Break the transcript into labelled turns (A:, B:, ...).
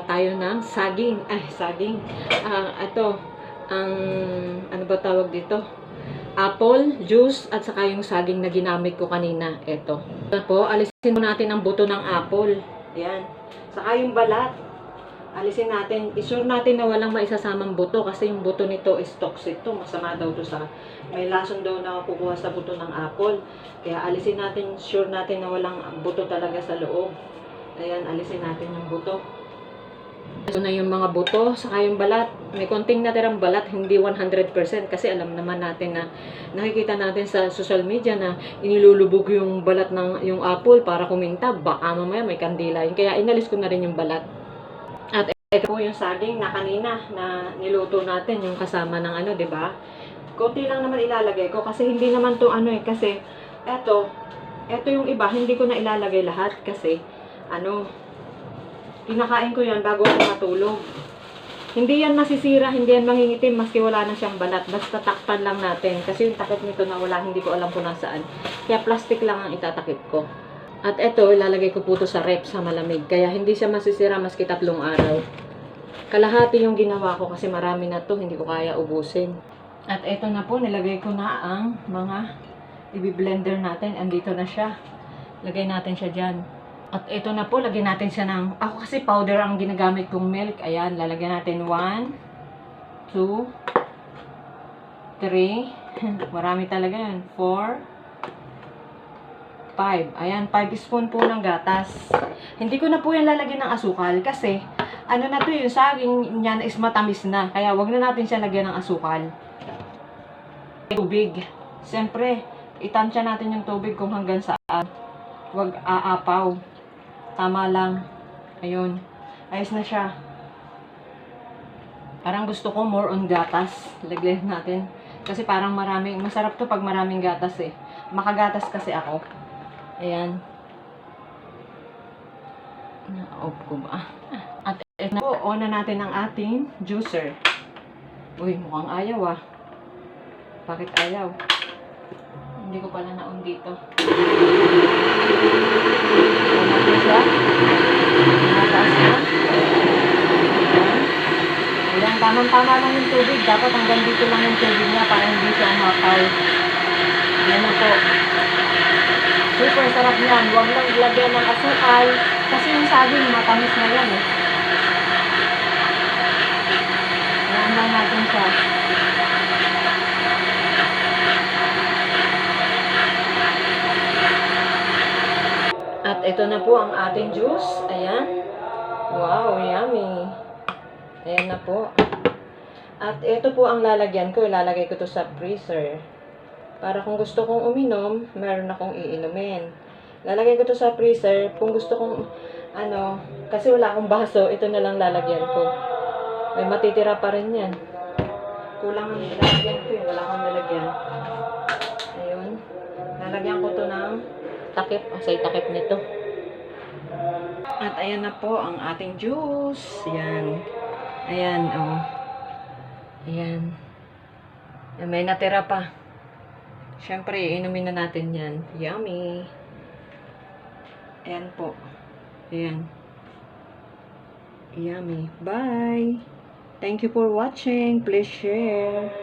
A: tayo ng saging. Saging. Ito, ang, ano ba tawag dito? Apple, juice, at saka yung saging na ginamit ko kanina. Ito. Ito po, alisin mo natin ang buto ng apple. Ayan. Saka yung balat. Alisin natin. Isure natin na walang maisasamang buto kasi yung buto nito is toxic to. Masama daw to sa, may lason daw na kukuha sa buto ng apple. Kaya alisin natin, sure natin na walang buto talaga sa loob. Ayan, alisin natin yung buto. Ito na yung mga buto, saka yung balat. May konting natirang balat, hindi 100% kasi alam naman natin na nakikita natin sa social media na inilulubog yung balat ng yung apple para kuminta. Baka mamaya may kandila yun. Kaya inalis ko na rin yung balat. At ito po yung saging na kanina na niluto natin, yung kasama ng ano, 'di ba? Konti lang naman ilalagay ko kasi hindi naman to ano kasi ito yung iba, hindi ko na ilalagay lahat kasi kinakain ko yan bago ako matulog. Hindi yan masisira, hindi yan mangingitim maski wala na siyang balat. Basta takpan lang natin kasi yung takip nito na wala, hindi ko alam kung nasaan. Kaya plastic lang ang itatakip ko. At ito, ilalagay ko po ito sa rep sa malamig. Kaya hindi siya masisira maski 3 araw. Kalahati yung ginawa ko kasi marami na to, hindi ko kaya ubusin. At ito na po, nilagay ko na ang mga i-blender natin. Andito na siya. Lagay natin siya dyan. At ito na po, lagyan natin siya ng, ako kasi powder ang ginagamit kong milk. Ayan, lalagyan natin 1, 2, 3, marami talaga yan, 4, 5. Ayan, 5 spoon po ng gatas. Hindi ko na po yan lalagyan ng asukal kasi ano na to, yung saging niyan is matamis na. Kaya wag na natin siya lagyan ng asukal. Tubig. Siyempre, itansya natin yung tubig kung hanggang saan. Wag aapaw. Tama lang. Ayun. Ayos na siya. Parang gusto ko more on gatas. Lagyan natin. Kasi parang maraming, masarap to pag maraming gatas eh. Makagatas kasi ako. Ayan. Na-off ko ba? At ito po, on na natin ang ating juicer. Uy, mukhang ayaw ah. Bakit ayaw? Hindi ko pala na-on dito. On natin siya. Nataas na. Ayan, tamang-tama lang yung tubig. Dapat hanggang dito lang yung tubig niya para hindi siya umapaw. Ayan na po. Super sarap yan. Huwag lang ilagyan ng asukal. Kasi yung saging, matamis na yan eh. Ayan lang natin siya. At ito na po ang ating juice. Ayan. Wow, yummy. Ayan na po. At ito po ang lalagyan ko. Ilalagay ko to sa freezer. Para kung gusto kong uminom, meron akong iinumin. Lalagay ko to sa freezer. Kung gusto kong, kasi wala akong baso, ito na lang lalagyan ko. May matitira pa rin yan. Kulang ang lalagyan ko yun. Wala akong lalagyan. Ayun. Lalagyan ko to ng takip. Asay takip nito. At ayan na po ang ating juice. Ayan. Ayan, oh. Ayan. May natira pa. Siyempre, inumin na natin yan. Yummy! Ayan po. Ayan. Yummy. Bye! Thank you for watching. Please share.